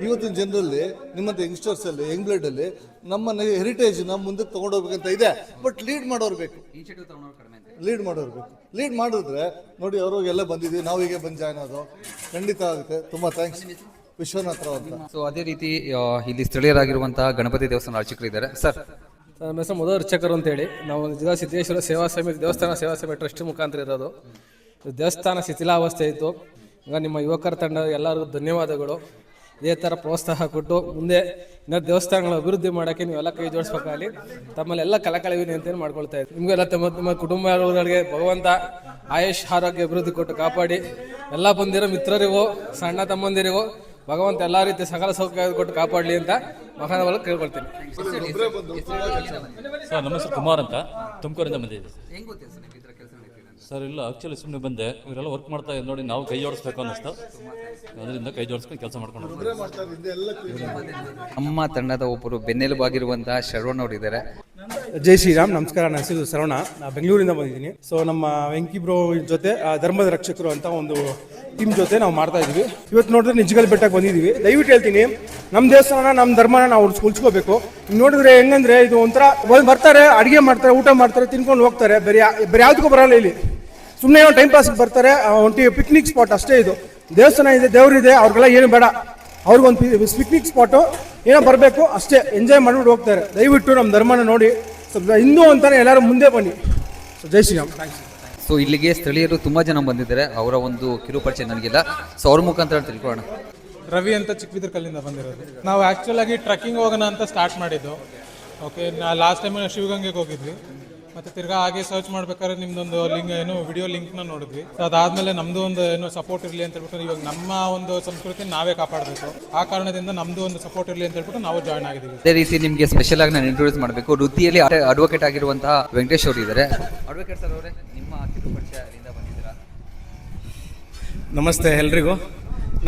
[SPEAKER 4] ಇವತ್ತಿನ ಜನರಲ್ಲಿ ನಿಮ್ಮಂಥ ಯಂಗ್ಸ್ಟರ್ಸಲ್ಲಿ ಯಂಗ್ ಬ್ಲಡಲ್ಲಿ ನಮ್ಮ ಹೆರಿಟೇಜ್ನ ಮುಂದಕ್ಕೆ ತೊಗೊಂಡೋಗ್ಬೇಕಂತ ಇದೆ. ಬಟ್ ಲೀಡ್ ಮಾಡೋರು ಬೇಕು,
[SPEAKER 3] ಇನಿಷಿಯೇಟಿವ್ ತಗೊಂಡವ್ರು ಕಡಿಮೆ ಅಂತ.
[SPEAKER 4] ಲೀಡ್ ಮಾಡೋರು ಬೇಕು. ಲೀಡ್ ಮಾಡಿದ್ರೆ ನೋಡಿ ಅವ್ರಿಗೆಲ್ಲ ಬಂದಿದ್ದೀವಿ, ನಾವು ಹೀಗೆ ಬಂದು ಜಾಯ್ನ್ ಆದೋ ಖಂಡಿತ ಆಗುತ್ತೆ. ತುಂಬ ಥ್ಯಾಂಕ್ಸ್ ವಿಶ್ವನಾಥ್ ರಾವ್ ಅಂತ.
[SPEAKER 3] ಸೊ ಅದೇ ರೀತಿ ಇಲ್ಲಿ ಸ್ಥಳೀಯರಾಗಿರುವಂತಹ ಗಣಪತಿ ದೇವಸ್ಥಾನ ಅರ್ಚಕರಿದ್ದಾರೆ. ಸರ್,
[SPEAKER 12] ನಮ್ಮ ಹೆಸರು ಮೊದಲು ಅರ್ಚಕರು ಅಂತೇಳಿ ನಾವು ಜಿಲ್ಲಾ ಸಿದ್ದೇಶ್ವರ ಸೇವಾ ಸಮಿತಿ ದೇವಸ್ಥಾನ ಸೇವಾ ಸಮಿತಿ ಟ್ರಸ್ಟ್ ಮುಖಾಂತರ ಇರೋದು. ದೇವಸ್ಥಾನ ಶಿಥಿಲಾವಸ್ಥೆ ಇತ್ತು. ಈಗ ನಿಮ್ಮ ಯುವಕರ ತಂಡ ಎಲ್ಲರಿಗೂ ಧನ್ಯವಾದಗಳು. ಇದೇ ಥರ ಪ್ರೋತ್ಸಾಹ ಕೊಟ್ಟು ಮುಂದೆ ಇನ್ನೂ ದೇವಸ್ಥಾನಗಳ ಅಭಿವೃದ್ಧಿ ಮಾಡೋಕ್ಕೆ ನೀವೆಲ್ಲ ಕೈ ಜೋಡಿಸ್ಬೇಕಾಗಲಿ. ತಮ್ಮಲ್ಲೆಲ್ಲ ಕಳಕಳಿ ವಿನಂತಿಯನ್ನು ಮಾಡ್ಕೊಳ್ತಾ ಇದ್ದೀವಿ. ನಿಮಗೆಲ್ಲ ನಿಮ್ಮ ಕುಟುಂಬಗಳಿಗೆ ಭಗವಂತ ಆಯುಷ್ ಆರೋಗ್ಯ ಅಭಿವೃದ್ಧಿ ಕೊಟ್ಟು ಕಾಪಾಡಿ. ಎಲ್ಲ ಬಂದಿರೋ ಮಿತ್ರರಿಗೂ ಸಣ್ಣ ತಮ್ಮಂದಿರಿಗೂ ಭಗವಂತ ಎಲ್ಲ ರೀತಿ ಸಕಲ ಸೌಖ್ಯ ಕೊಟ್ಟು ಕಾಪಾಡಲಿ ಅಂತ ಮಹಾನವಲ್ಲ ಕೇಳ್ಕೊಳ್ತೀನಿ.
[SPEAKER 10] ಸರ್ ನಮ್ಮ ಹೆಸರು ಕುಮಾರ್ ಅಂತ, ತುಮಕೂರಿಂದ ಬಂದಿದ್ದೀವಿ.
[SPEAKER 3] ಹೆಂಗ್ ಗೊತ್ತಿದೆ ಸರ್ ನಿಮ್ಗೆ ಈ ಥರ ಕೆಲಸ ನಡೀತಿದೆ ಅಂತ?
[SPEAKER 10] ಸರ್ ಇಲ್ಲ, ಆ್ಯಕ್ಚುಲಿ ಸುಮ್ಮನೆ ಬಂದೆ, ಇವರೆಲ್ಲ ವರ್ಕ್ ಮಾಡ್ತಾ ಇದ್ದು ನೋಡಿ ನಾವು ಕೈ ಜೋಡಿಸ್ಬೇಕು ಅನ್ನಿಸ್ತು, ಅದರಿಂದ ಕೈ ಜೋಡಿಸ್ಕೊಂಡು ಕೆಲಸ ಮಾಡ್ಕೊಂಡು
[SPEAKER 3] ನಮ್ಮ ತಂಡದ ಒಬ್ಬರು ಬೆನ್ನೆಲುಬಾಗಿರುವಂತಹ ಶರವಣ್ ಅವರು ಇದ್ದಾರೆ.
[SPEAKER 12] ಜೈ ಶ್ರೀರಾಮ್, ನಮಸ್ಕಾರ. ನನ್ನ ಹೆಸರು ಶರವಣ, ನಾನು ಬೆಂಗಳೂರಿಂದ ಬಂದಿದ್ದೀನಿ. ಸೊ ನಮ್ಮ ವೆಂಕಿ ಬ್ರೋ ಜೊತೆ ಧರ್ಮದ ರಕ್ಷಕರು ಅಂತ ಒಂದು ಟೀಮ್ ಜೊತೆ ನಾವು ಮಾಡ್ತಾ ಇದ್ವಿ. ಇವತ್ತು ನೋಡಿದ್ರೆ ನಿಜಗಲ್ ಬೆಟ್ಟಕ್ಕೆ ಬಂದಿದ್ದೀವಿ. ದಯವಿಟ್ಟು ಹೇಳ್ತೀನಿ, ನಮ್ಮ ದೇವಸ್ಥಾನ ನಮ್ಮ ಧರ್ಮನ ನಾವು ಉಳಿಸ್ಕೋಬೇಕು. ನೋಡಿದ್ರೆ ಹೆಂಗಂದ್ರೆ ಇದು ಒಂಥರ ಬರ್ತಾರೆ, ಅಡುಗೆ ಮಾಡ್ತಾರೆ, ಊಟ ಮಾಡ್ತಾರೆ, ತಿನ್ಕೊಂಡು ಹೋಗ್ತಾರೆ, ಬೇರೆ ಯಾವುದಕ್ಕೂ ಬರಲ್ಲ. ಇಲ್ಲಿ ಸುಮ್ಮನೆ ಒಂದು ಟೈಮ್ ಪಾಸ್ಗೆ ಬರ್ತಾರೆ, ಒಂದು ಪಿಕ್ನಿಕ್ ಸ್ಪಾಟ್ ಅಷ್ಟೇ. ಇದು ದೇವಸ್ಥಾನ ಇದೆ, ದೇವರಿದೆ, ಅವ್ರಿಗೆಲ್ಲ ಏನು ಬೇಡ. ಅವ್ರಿಗೊಂದು ಪಿಕ್ನಿಕ್ ಸ್ಪಾಟು ಏನೋ ಬರಬೇಕು ಅಷ್ಟೇ, ಎಂಜಾಯ್ ಮಾಡಿಬಿಟ್ಟು ಹೋಗ್ತಾರೆ. ದಯವಿಟ್ಟು ನಮ್ಮ ಧರ್ಮನ ನೋಡಿ ಸ್ವಲ್ಪ ಹಿಂದೂ ಅಂತಾನೆ ಎಲ್ಲರೂ ಮುಂದೆ ಬನ್ನಿ. ಸೊ ಜೈ ಶ್ರೀರಾಮ್, ಥ್ಯಾಂಕ್ಸ್.
[SPEAKER 3] ಸೊ ಇಲ್ಲಿಗೆ ಸ್ಥಳೀಯರು ತುಂಬ ಜನ ಬಂದಿದ್ದಾರೆ. ಅವರ ಒಂದು ಕಿರುಪರಿಚಯ ನನಗಿಲ್ಲ, ಸೊ ಅವ್ರ ಮುಖಾಂತರ ತಿಳ್ಕೊಳ್ಳೋಣ.
[SPEAKER 1] ರವಿ ಅಂತ ಚಿಕ್ಕಬಿದ್ರ ಕಲ್ಲಿಂದ ಬಂದಿರೋದು. ನಾವು ಆ್ಯಕ್ಚುಲ್ ಆಗಿ ಟ್ರಕ್ಕಿಂಗ್ ಹೋಗೋಣ ಅಂತ ಸ್ಟಾರ್ಟ್ ಮಾಡಿದ್ದು. ಓಕೆ, ಲಾಸ್ಟ್ ಟೈಮ್ ಶಿವಗಂಗೆಗೆ ಹೋಗಿದ್ವಿ. ಮತ್ತು ತಿರ್ಗಾ ಹಾಗೆ ಸರ್ಚ್ ಮಾಡ್ಬೇಕಾದ್ರೆ ನಿಮ್ದೊಂದು ವಿಡಿಯೋ ಲಿಂಕ್ನ ನೋಡಿದ್ವಿ. ಸೊ ಅದಾದಮೇಲೆ ನಮ್ಮದು ಒಂದು ಸಪೋರ್ಟ್ ಇರಲಿ ಅಂತ ಹೇಳ್ಬಿಟ್ಟು, ಇವಾಗ ನಮ್ಮ ಒಂದು ಸಂಸ್ಕೃತಿ ನಾವೇ ಕಾಪಾಡಬೇಕು. ಆ ಕಾರಣದಿಂದ ನಮ್ಮದು ಒಂದು ಸಪೋರ್ಟ್ ಇರಲಿ ಅಂತ ಹೇಳ್ಬಿಟ್ಟು ನಾವು ಜಾಯ್ನ್ ಆಗಿದ್ದೀವಿ.
[SPEAKER 3] ಅದೇ ರೀತಿ ನಿಮಗೆ ಸ್ಪೆಷಲ್ ಆಗಿ ನಾನು ಇಂಟ್ರೊಡ್ಯೂಸ್ ಮಾಡಬೇಕು. ವೃತ್ತಿಯಲ್ಲಿ ಅಡ್ವೊಕೇಟ್ ಆಗಿರುವಂತಹ ವೆಂಕಟೇಶ್ ಅವರು ಇದ್ದಾರೆ. ಅಡ್ವೊಕೇಟ್ ಸರ್ ಅವರೇ, ನಿಮ್ಮ ಕಿರುಪರಿಚಯದಿಂದ ಬಂದಿದ್ದೀರಾ?
[SPEAKER 12] ನಮಸ್ತೆ ಎಲ್ರಿಗೂ.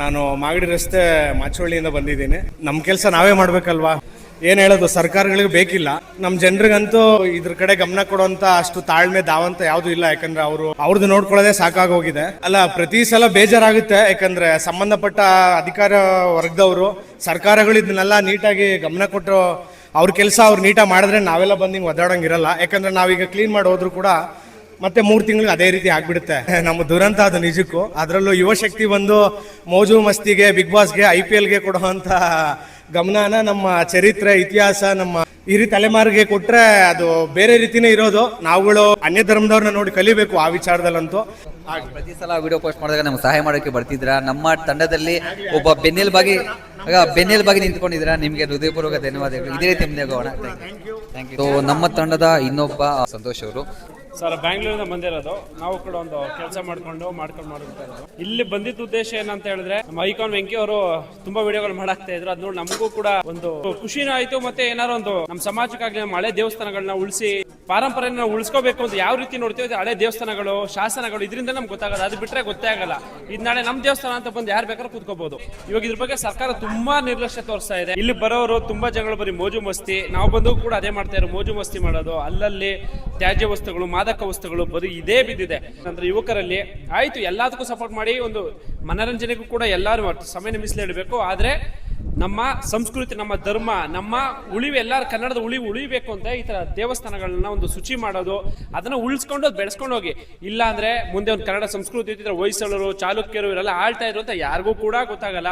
[SPEAKER 12] ನಾನು ಮಾಗಡಿ ರಸ್ತೆ ಮಾಚವಳ್ಳಿಯಿಂದ ಬಂದಿದ್ದೀನಿ. ನಮ್ಮ ಕೆಲಸ ನಾವೇ ಮಾಡಬೇಕಲ್ವಾ? ಏನು ಹೇಳೋದು, ಸರ್ಕಾರಗಳಿಗೆ ಬೇಕಿಲ್ಲ. ನಮ್ಮ ಜನರಿಗಂತೂ ಇದ್ರ ಕಡೆ ಗಮನ ಕೊಡುವಂತ ಅಷ್ಟು ತಾಳ್ಮೆ ದಾವಂತ ಯಾವುದು ಇಲ್ಲ. ಯಾಕಂದ್ರೆ ಅವ್ರದ್ದು ನೋಡ್ಕೊಳ್ಳೋದೇ ಸಾಕಾಗೋಗಿದೆ. ಅಲ್ಲ, ಪ್ರತಿ ಸಲ ಬೇಜಾರಾಗುತ್ತೆ. ಯಾಕಂದ್ರೆ ಸಂಬಂಧಪಟ್ಟ ಅಧಿಕಾರ ವರ್ಗದವರು, ಸರ್ಕಾರಗಳು ಇದನ್ನೆಲ್ಲ ನೀಟಾಗಿ ಗಮನ ಕೊಟ್ಟು ಅವ್ರ ಕೆಲಸ ಅವ್ರು ನೀಟಾಗಿ ಮಾಡಿದ್ರೆ ನಾವೆಲ್ಲ ಬಂದು ಹಿಂಗೆ ಒದ್ದಾಡೋಂಗಿರಲ್ಲ. ಯಾಕಂದ್ರೆ ನಾವೀಗ ಕ್ಲೀನ್ ಮಾಡಿ ಹೋದ್ರು ಕೂಡ ಮತ್ತೆ 3 ತಿಂಗಳಿಗೆ ಅದೇ ರೀತಿ ಆಗ್ಬಿಡುತ್ತೆ. ನಮ್ಮ ದುರಂತ ಅದು ನಿಜಕ್ಕೂ. ಅದರಲ್ಲೂ ಯುವಶಕ್ತಿ ಬಂದು ಮೋಜು ಮಸ್ತಿಗೆ, ಬಿಗ್ ಬಾಸ್ಗೆ, IPLಗೆ ಕೊಡುವಂಥ ಗಮನನ ನಮ್ಮ ಚರಿತ್ರೆ, ಇತಿಹಾಸ, ನಮ್ಮ ಹಿರಿ ತಲೆಮಾರಿಗೆ ಕೊಟ್ರೆ ಅದು ಬೇರೆ ರೀತಿನೇ ಇರೋದು. ನಾವುಗಳು ಅನ್ಯ ಧರ್ಮದವ್ರನ್ನ ನೋಡಿ ಕಲಿಬೇಕು ಆ ವಿಚಾರದಲ್ಲಂತೂ.
[SPEAKER 3] ಪ್ರತಿ ಸಲ ವಿಡಿಯೋ ಪೋಸ್ಟ್ ಮಾಡಿದಾಗ ನಮ್ಗೆ ಸಹಾಯ ಮಾಡೋಕ್ಕೆ ಬರ್ತಿದ್ರ. ನಮ್ಮ ತಂಡದಲ್ಲಿ ಒಬ್ಬ ಬೆನ್ನೆಲುಬಾಗಿ ನಿಂತ್ಕೊಂಡಿದ್ದೀರಾ. ನಿಮಗೆ ಹೃದಯಪೂರ್ವಕ ಧನ್ಯವಾದಗಳು. ಇದೇ ರೀತಿ ಮುಂದೆ ಹೋಗೋಣ. Thank you. ನಮ್ಮ ತಂಡದ ಇನ್ನೊಬ್ಬ ಸಂತೋಷ್ ಅವರು.
[SPEAKER 8] ಸರ್, ಬ್ಯಾಂಗ್ಳೂರಿಂದ ಬಂದಿರೋದು. ನಾವು ಕೂಡ ಒಂದು ಕೆಲಸ ಮಾಡ್ಕೊಂಡು ಮಾಡ್ತಾ ಇರೋದು. ಇಲ್ಲಿ ಬಂದಿದ್ದ ಉದ್ದೇಶ ಏನಂತ ಹೇಳಿದ್ರೆ, ನಮ್ಮ ಐಕಾನ್ ವೆಂಕಿ ಅವರು ತುಂಬಾ ವಿಡಿಯೋಗಳು ಮಾಡಾಕ್ತಾ ಇದ್ರು. ಅದ್ ನೋಡಿ ನಮಗೂ ಕೂಡ ಒಂದು ಖುಷಿನೂ ಆಯ್ತು. ಮತ್ತೆ ಏನಾರು ಒಂದು ನಮ್ಮ ಸಮಾಜಕ್ಕಾಗ್ಲಿ ನಮ್ಮ ಹಳೆ ದೇವಸ್ಥಾನಗಳನ್ನ ಉಳಿಸಿ ಪಾರಂಪರೆನ ಉಳಿಸ್ಕೋಬೇಕು ಅಂತ ಯಾವ ರೀತಿ ನೋಡ್ತೀವಿ, ಹಳೆ ದೇವಸ್ಥಾನಗಳು, ಶಾಸನಗಳು, ಇದರಿಂದ ನಮ್ಗೆ ಗೊತ್ತಾಗಲ್ಲ. ಅದು ಬಿಟ್ರೆ ಗೊತ್ತೇ ಆಗಲ್ಲ. ಇದು ನಾಳೆ ನಮ್ಮ ದೇವಸ್ಥಾನ ಅಂತ ಬಂದು ಯಾರು ಬೇಕಾದ್ರೂ ಕೂತ್ಕೋಬಹುದು. ಇವಾಗ ಇದ್ರ ಬಗ್ಗೆ ಸರ್ಕಾರ ತುಂಬಾ ನಿರ್ಲಕ್ಷ್ಯ ತೋರಿಸ್ತಾ ಇದೆ. ಇಲ್ಲಿ ಬರೋರು ತುಂಬಾ ಜನಗಳು ಬರೀ ಮೋಜು ಮಸ್ತಿ. ನಾವು ಬಂದು ಕೂಡ ಅದೇ ಮಾಡ್ತಾ ಇರೋ, ಮೋಜು ಮಸ್ತಿ ಮಾಡೋದು. ಅಲ್ಲಲ್ಲಿ ತ್ಯಾಜ್ಯ ವಸ್ತುಗಳು, ಮಾದಕ ವಸ್ತುಗಳು ಬರೀ ಇದೇ ಬಿದ್ದಿದೆ. ಅಂದ್ರೆ ಯುವಕರಲ್ಲಿ ಆಯ್ತು ಎಲ್ಲದಕ್ಕೂ ಸಪೋರ್ಟ್ ಮಾಡಿ, ಒಂದು ಮನರಂಜನೆಗೂ ಕೂಡ ಎಲ್ಲರೂ ಸಮಯ ಮೀಸಲಿಡಬೇಕು. ಆದ್ರೆ ನಮ್ಮ ಸಂಸ್ಕೃತಿ, ನಮ್ಮ ಧರ್ಮ, ನಮ್ಮ ಎಲ್ಲರ ಕನ್ನಡದ ಉಳಿಬೇಕು ಅಂತ ಈ ತರ ದೇವಸ್ಥಾನಗಳನ್ನ ಒಂದು ಶುಚಿ ಮಾಡೋದು, ಅದನ್ನ ಉಳಿಸ್ಕೊಂಡು ಬೆಳೆಸ್ಕೊಂಡು ಹೋಗಿ. ಇಲ್ಲ ಅಂದ್ರೆ ಮುಂದೆ ಒಂದು ಕನ್ನಡ ಸಂಸ್ಕೃತಿ ಇದ್ರೆ ಹೊಯ್ಸಳರು, ಚಾಲುಕ್ಯರು ಇವರೆಲ್ಲ ಆಳ್ತಾ ಇದ್ರು ಅಂತ ಯಾರಿಗೂ ಕೂಡ ಗೊತ್ತಾಗಲ್ಲ.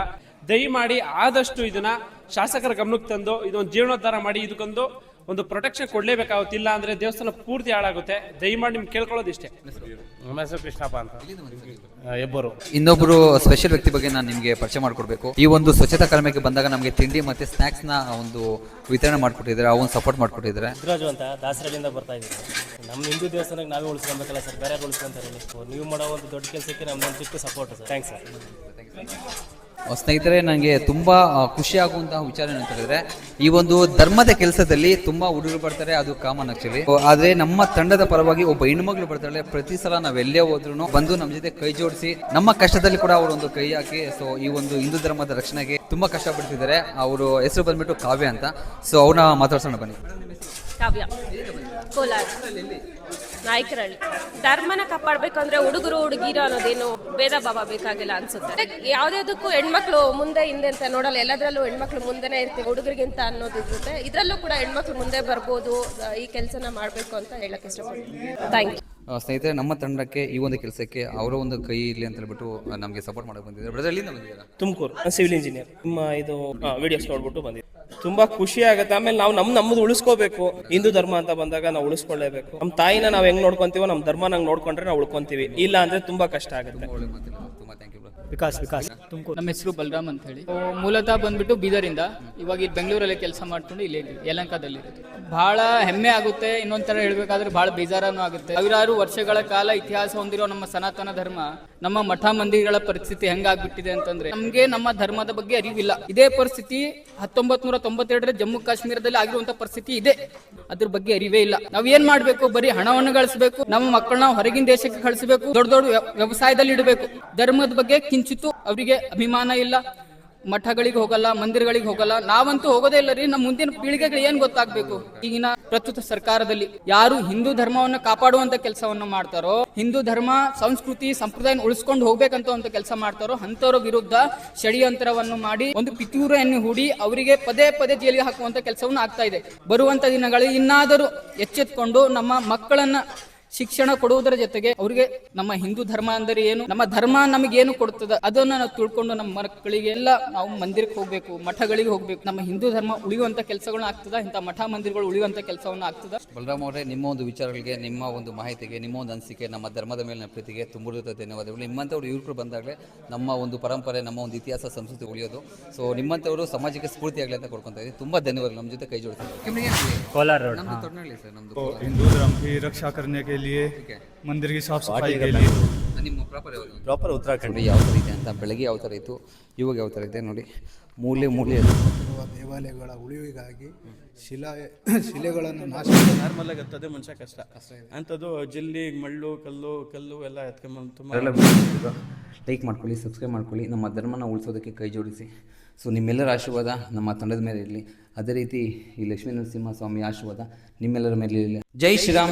[SPEAKER 8] ದಯಮಾಡಿ ಆದಷ್ಟು ಇದನ್ನ ಶಾಸಕರ ಗಮನಕ್ಕೆ ತಂದು ಇದೊಂದು ಜೀರ್ಣೋದ್ಧಾರ ಮಾಡಿ ಇದಕ್ಕೊಂದು ಒಂದು ಪ್ರೊಟೆಕ್ಷನ್ ಕೊಡ್ಲೇಬೇಕಾಗುತ್ತೆ. ಇಲ್ಲ ಅಂದ್ರೆ ದೇವಸ್ಥಾನ ಪೂರ್ತಿ ಹಾಳಾಗುತ್ತೆ. ದಯಮಾಡಿ ನಿಮ್ಗೆ ಕೇಳ್ಕೊಳ್ಳೋದು ಇಷ್ಟೇ.
[SPEAKER 12] ನಮ್ಮ ಹೆಸರು ಕೃಷ್ಣಪ್ಪ ಅಂತ, ಹೆಬ್ಬರು.
[SPEAKER 3] ಇನ್ನೊಬ್ರು ಸ್ಪೆಷಲ್ ವ್ಯಕ್ತಿ ಬಗ್ಗೆ ನಾನು ನಿಮಗೆ ಪರಿಚಯ ಮಾಡ್ಕೊಡ್ಬೇಕು. ಈ ಒಂದು ಸ್ವಚ್ಛತಾ ಕಾರ್ಯಕ್ರಮಕ್ಕೆ ಬಂದಾಗ ನಮಗೆ ತಿಂಡಿ ಮತ್ತೆ ಸ್ನಾಕ್ಸ್ ನ ಒಂದು ವಿತರಣೆ ಮಾಡ್ಕೊಟ್ಟಿದ್ದಾರೆ, ಅವನ್ನ ಸಪೋರ್ಟ್ ಮಾಡ್ಕೊಟ್ಟಿದ್ದಾರೆ.
[SPEAKER 13] ಸಿದ್ದರಾಜು ಅಂತ ದಾಸರಳ್ಳಿಯಿಂದ ಬರ್ತಾ ಇದ್ದೀವಿ. ನಮ್ಮ ಹಿಂದೂ ದೇವಸ್ಥಾನಕ್ಕೆ ನಾವೇ ಉಳಿಸ್ಕೊಬೇಕಲ್ಲ ಸರ್, ಬೇರೆ ಉಳಿಸ್ಕೊಂತಾರೆ. ನೀವು ಮಾಡೋ ಒಂದು ದೊಡ್ಡ ಕೆಲಸಕ್ಕೆ ನಮ್ದೊಂದು ಚಿಕ್ಕ ಸಪೋರ್ಟ್ ಸರ್. Thanks sir.
[SPEAKER 3] ಸ್ನೇಹಿತರೆ, ನನಗೆ ತುಂಬ ಖುಷಿ ಆಗುವಂತಹ ವಿಚಾರ ಏನಂತ ಹೇಳಿದ್ರೆ, ಈ ಒಂದು ಧರ್ಮದ ಕೆಲಸದಲ್ಲಿ ತುಂಬಾ ಹುಡುಗರು ಬರ್ತಾರೆ, ಅದು ಕಾಮನ್ ಆಕ್ಚುಲಿ. ಆದ್ರೆ ನಮ್ಮ ತಂಡದ ಪರವಾಗಿ ಒಬ್ಬ ಹೆಣ್ಮಗಳು ಬರ್ತಾಳೆ. ಪ್ರತಿ ಸಲ ನಾವೆಲ್ಲೇ ಹೋದ್ರು ಬಂದು ನಮ್ಮ ಜೊತೆ ಕೈ ಜೋಡಿಸಿ ನಮ್ಮ ಕಷ್ಟದಲ್ಲಿ ಕೂಡ ಅವರೊಂದು ಕೈ ಹಾಕಿ, ಸೊ ಈ ಒಂದು ಹಿಂದೂ ಧರ್ಮದ ರಕ್ಷಣೆಗೆ ತುಂಬಾ ಕಷ್ಟಪಡ್ತಿದ್ದಾರೆ. ಅವರು ಹೆಸರು ಬಂದ್ಬಿಟ್ಟು ಕಾವ್ಯ ಅಂತ. ಸೊ ಅವ್ರನ್ನ ಮಾತಾಡ್ಸೋಣ ಬನ್ನಿ.
[SPEAKER 5] ಕಾವ್ಯ, ಕೋಲಾರ. ನಾಯಕರಳ್ಳಿ. ಧರ್ಮನ ಕಾಪಾಡ್ಬೇಕಂದ್ರೆ ಹುಡುಗರು ಹುಡುಗಿರು ಅನ್ನೋದೇನು ಭೇದ ಭಾವ ಬೇಕಾಗಿಲ್ಲ ಅನ್ಸುತ್ತೆ. ಯಾವ್ದಾದಕ್ಕೂ ಹೆಣ್ಮಕ್ಳು ಮುಂದೆ ಹಿಂದೆ ಅಂತ ನೋಡಲ್ಲ, ಎಲ್ಲದರಲ್ಲೂ ಹೆಣ್ಮಕ್ಳು ಮುಂದೆನೇ ಇರ್ತೀವಿ ಹುಡುಗರಿಗಿಂತ ಅನ್ನೋದು ಇರುತ್ತೆ. ಇದರಲ್ಲೂ ಕೂಡ ಹೆಣ್ಮಕ್ಳು ಮುಂದೆ ಬರ್ಬೋದು, ಈ ಕೆಲಸನ ಮಾಡಬೇಕು ಅಂತ ಹೇಳಕ್ ಇಷ್ಟಪಡ್ತೀನಿ. Thank you.
[SPEAKER 3] ಸ್ನೇಹಿತರೆ, ನಮ್ಮ ತಂಡಕ್ಕೆ ಈ ಒಂದು ಕೆಲಸಕ್ಕೆ ಅವರ ಒಂದು ಕೈ ಇರಲಿ ಅಂತ ಹೇಳ್ಬಿಟ್ಟು ನಮಗೆ ಸಪೋರ್ಟ್ ಮಾಡಕ್ಕೆ ಬಂದಿದ್ದಾರೆ. ಬ್ರದರ್, ಎಲ್ಲಿಂದ ಬಂದಿದ್ದೀರಾ?
[SPEAKER 2] Tumakuru, civil engineer. ನಿಮ್ಮ ಇದು ವಿಡಿಯೋಸ್ ನೋಡ್ಬಿಟ್ಟು ಬಂದಿದ್ದೆ. ತುಂಬಾ ಖುಷಿ ಆಗುತ್ತೆ. ಆಮೇಲೆ ನಾವು ನಮ್ಮದು ಉಳಿಸ್ಕೋಬೇಕು. ಹಿಂದೂ ಧರ್ಮ ಅಂತ ಬಂದಾಗ ನಾವು ಉಳಿಸ್ಕೊಳ್ಳೇಬೇಕು. ನಮ್ಮ ತಾಯಿನ ನಾವು ಹೆಂಗ್ ನೋಡ್ಕೊಂತೀವೋ ನಮ್ಮ ಧರ್ಮ ನಂಗೆ ನೋಡ್ಕೊಂಡ್ರೆ ನಾವು ಉಳ್ಕೊಂತೀವಿ. ಇಲ್ಲ ಅಂದ್ರೆ ತುಂಬಾ ಕಷ್ಟ ಆಗುತ್ತೆ.
[SPEAKER 13] ವಿಕಾಸ್
[SPEAKER 9] ತುಮಕೂರು. ನಮ್ಮ ಹೆಸರು ಬಲರಾಮ್ ಅಂತ ಹೇಳಿ. ಮೂಲತಃ ಬಂದ್ಬಿಟ್ಟು ಬೀದರಿಂದ, ಇವಾಗ ಇಲ್ಲಿ ಬೆಂಗಳೂರಲ್ಲಿ ಕೆಲಸ ಮಾಡ್ಕೊಂಡು ಇಲ್ಲಿ ಯಲಹಂಕದಲ್ಲಿ. ಬಹಳ ಹೆಮ್ಮೆ ಆಗುತ್ತೆ. ಇನ್ನೊಂಥರ ಹೇಳ್ಬೇಕಾದ್ರೆ ಬಹಳ ಬೇಜಾರನೂ ಆಗುತ್ತೆ. ಸಾವಿರಾರು ವರ್ಷಗಳ ಕಾಲ ಇತಿಹಾಸ ಹೊಂದಿರೋ ನಮ್ಮ ಸನಾತನ ಧರ್ಮ, ನಮ್ಮ ಮಠ ಮಂದಿರಗಳ ಪರಿಸ್ಥಿತಿ ಹೆಂಗಾಗ್ಬಿಟ್ಟಿದೆ ಅಂತಂದ್ರೆ ನಮ್ಗೆ ನಮ್ಮ ಧರ್ಮದ ಬಗ್ಗೆ ಅರಿವಿಲ್ಲ. ಇದೇ ಪರಿಸ್ಥಿತಿ 1992 ಜಮ್ಮು ಕಾಶ್ಮೀರದಲ್ಲಿ ಆಗಿರುವಂತ ಪರಿಸ್ಥಿತಿ ಇದೆ. ಅದ್ರ ಬಗ್ಗೆ ಅರಿವೇ ಇಲ್ಲ. ನಾವ್ ಏನ್ ಮಾಡ್ಬೇಕು? ಬರೀ ಹಣವನ್ನು ಗಳಿಸಬೇಕು, ನಮ್ಮ ಮಕ್ಕಳನ್ನ ಹೊರಗಿನ ದೇಶಕ್ಕೆ ಕಳಿಸಬೇಕು, ದೊಡ್ಡ ದೊಡ್ಡ ವ್ಯವಸಾಯದಲ್ಲಿ ಇಡಬೇಕು. ಧರ್ಮದ ಬಗ್ಗೆ ಕಿಂಚಿತ್ತು ಅವರಿಗೆ ಅಭಿಮಾನ ಇಲ್ಲ. ಮಠಗಳಿಗೆ ಹೋಗಲ್ಲ, ಮಂದಿರಗಳಿಗೆ ಹೋಗಲ್ಲ. ನಾವಂತೂ ಹೋಗೋದೇ ಇಲ್ಲ ರೀ. ನಮ್ಮ ಮುಂದಿನ ಪೀಳಿಗೆಗಳು ಏನ್ ಗೊತ್ತಾಗ್ಬೇಕು? ಈಗಿನ ಪ್ರಸ್ತುತ ಸರ್ಕಾರದಲ್ಲಿ ಯಾರು ಹಿಂದೂ ಧರ್ಮವನ್ನು ಕಾಪಾಡುವಂತ ಕೆಲಸವನ್ನು ಮಾಡ್ತಾರೋ, ಹಿಂದೂ ಧರ್ಮ ಸಂಸ್ಕೃತಿ ಸಂಪ್ರದಾಯ ಉಳಿಸ್ಕೊಂಡು ಹೋಗ್ಬೇಕಂತ ಒಂದು ಕೆಲಸ ಮಾಡ್ತಾರೋ, ಅಂತವರ ವಿರುದ್ಧ ಷಡ್ಯಂತ್ರವನ್ನು ಮಾಡಿ ಒಂದು ಪಿತೂರಿಯನ್ನು ಹೂಡಿ ಅವರಿಗೆ ಪದೇ ಪದೇ ಜೈಲಿಗೆ ಹಾಕುವಂತ ಕೆಲಸವನ್ನು ಆಗ್ತಾ ಇದೆ. ಬರುವಂತ ದಿನಗಳಲ್ಲಿ ಇನ್ನಾದರೂ ಎಚ್ಚೆತ್ಕೊಂಡು ನಮ್ಮ ಮಕ್ಕಳನ್ನ ಶಿಕ್ಷಣ ಕೊಡುವುದರ ಜೊತೆಗೆ ಅವರಿಗೆ ನಮ್ಮ ಹಿಂದೂ ಧರ್ಮ ಅಂದರೆ ಏನು, ನಮ್ಮ ಧರ್ಮ ನಮಗೇನು ಕೊಡ್ತದೆ ಅದನ್ನ ನಾವು ತಿಳ್ಕೊಂಡು ನಮ್ಮ ಮಕ್ಕಳಿಗೆ ಎಲ್ಲ ನಾವು ಮಂದಿರಕ್ಕೆ ಹೋಗ್ಬೇಕು, ಮಠಗಳಿಗೆ ಹೋಗ್ಬೇಕು. ನಮ್ಮ ಹಿಂದೂ ಧರ್ಮ ಉಳಿಯುವಂತ ಕೆಲಸಗಳನ್ನ ಆಗ್ತದ, ಇಂಥ ಮಠ ಮಂದಿರಗಳು ಉಳಿಯುವಂತ ಕೆಲಸವನ್ನು ಆಗ್ತದ.
[SPEAKER 3] ಬಲರಾಮ್ ಅವರೇ, ನಿಮ್ಮ ಒಂದು ವಿಚಾರಗಳಿಗೆ, ನಿಮ್ಮ ಒಂದು ಮಾಹಿತಿಗೆ, ನಿಮ್ಮ ಒಂದು ಅನಿಸಿಕೆ, ನಮ್ಮ ಧರ್ಮದ ಮೇಲಿನ ಪ್ರೀತಿಗೆ ತುಂಬ ಧನ್ಯವಾದಗಳು. ನಿಮ್ಮಂಥವ್ರು ಯುವಕರು ಬಂದಾಗಲೇ ನಮ್ಮ ಒಂದು ಪರಂಪರೆ, ನಮ್ಮ ಒಂದು ಇತಿಹಾಸ ಸಂಸ್ಕೃತಿ ಉಳಿಯೋದು. ಸೊ ನಿಮ್ಮಂಥವರು ಸಮಾಜಕ್ಕೆ ಸ್ಫೂರ್ತಿಯಾಗಲಿ ಅಂತ ಕೊಡ್ಕೊಂತ ಇದ್ದೀವಿ. ತುಂಬ ಧನ್ಯವಾದಗಳು. ನಮ್ಮ ಜೊತೆ ಕೈ ಜೋಡಿಸ್ತಾರೆ.
[SPEAKER 13] ಕೋಲಾರ ರೋಡ್.
[SPEAKER 6] हिंदू धर्म की रक्षा करने के लिए, मंदिर की साफ सफाई के लिए.
[SPEAKER 3] ನಿಮ್ಮ ಪ್ರಾಪರ್ ಯಾವುದು?
[SPEAKER 13] ಪ್ರಾಪರ್ ಉತ್ತರಾಖಂಡ.
[SPEAKER 3] ಯಾವ ಥರ ಇದೆ ಅಂತ, ಬೆಳಗ್ಗೆ ಯಾವ ಥರ ಇತ್ತು, ಇವಾಗ ಯಾವ ಥರ ಇದೆ ನೋಡಿ. ಮೂಲೆ
[SPEAKER 6] ದೇವಾಲಯಗಳ ಉಳಿವಿಗಾಗಿ ಶಿಲೆಗಳನ್ನು ನಾಶ
[SPEAKER 12] ನಾರ್ಮಲ್ ಆಗಿ ಹತ್ತದೆ ಮನುಷ್ಯ ಕಷ್ಟ ಅಂಥದ್ದು ಜಲ್ಲಿ ಮಳ್ಳು ಕಲ್ಲು ಎಲ್ಲ ಎತ್ಕೊಂಬಂದು ತುಂಬ.
[SPEAKER 3] ಲೈಕ್ ಮಾಡ್ಕೊಳ್ಳಿ, ಸಬ್ಸ್ಕ್ರೈಬ್ ಮಾಡ್ಕೊಳ್ಳಿ, ನಮ್ಮ ಧರ್ಮನ ಉಳಿಸೋದಕ್ಕೆ ಕೈ ಜೋಡಿಸಿ. ಸೊ ನಿಮ್ಮೆಲ್ಲರ ಆಶೀರ್ವಾದ ನಮ್ಮ ತಂಡದ ಮೇಲೆ ಇರಲಿ. ಅದೇ ರೀತಿ ಈ ಲಕ್ಷ್ಮೀ ನರಸಿಂಹ ಸ್ವಾಮಿ ಆಶೀರ್ವಾದ ನಿಮ್ಮೆಲ್ಲರ ಮೇಲೆ ಇರಲಿ. ಜೈ ಶ್ರೀರಾಮ್.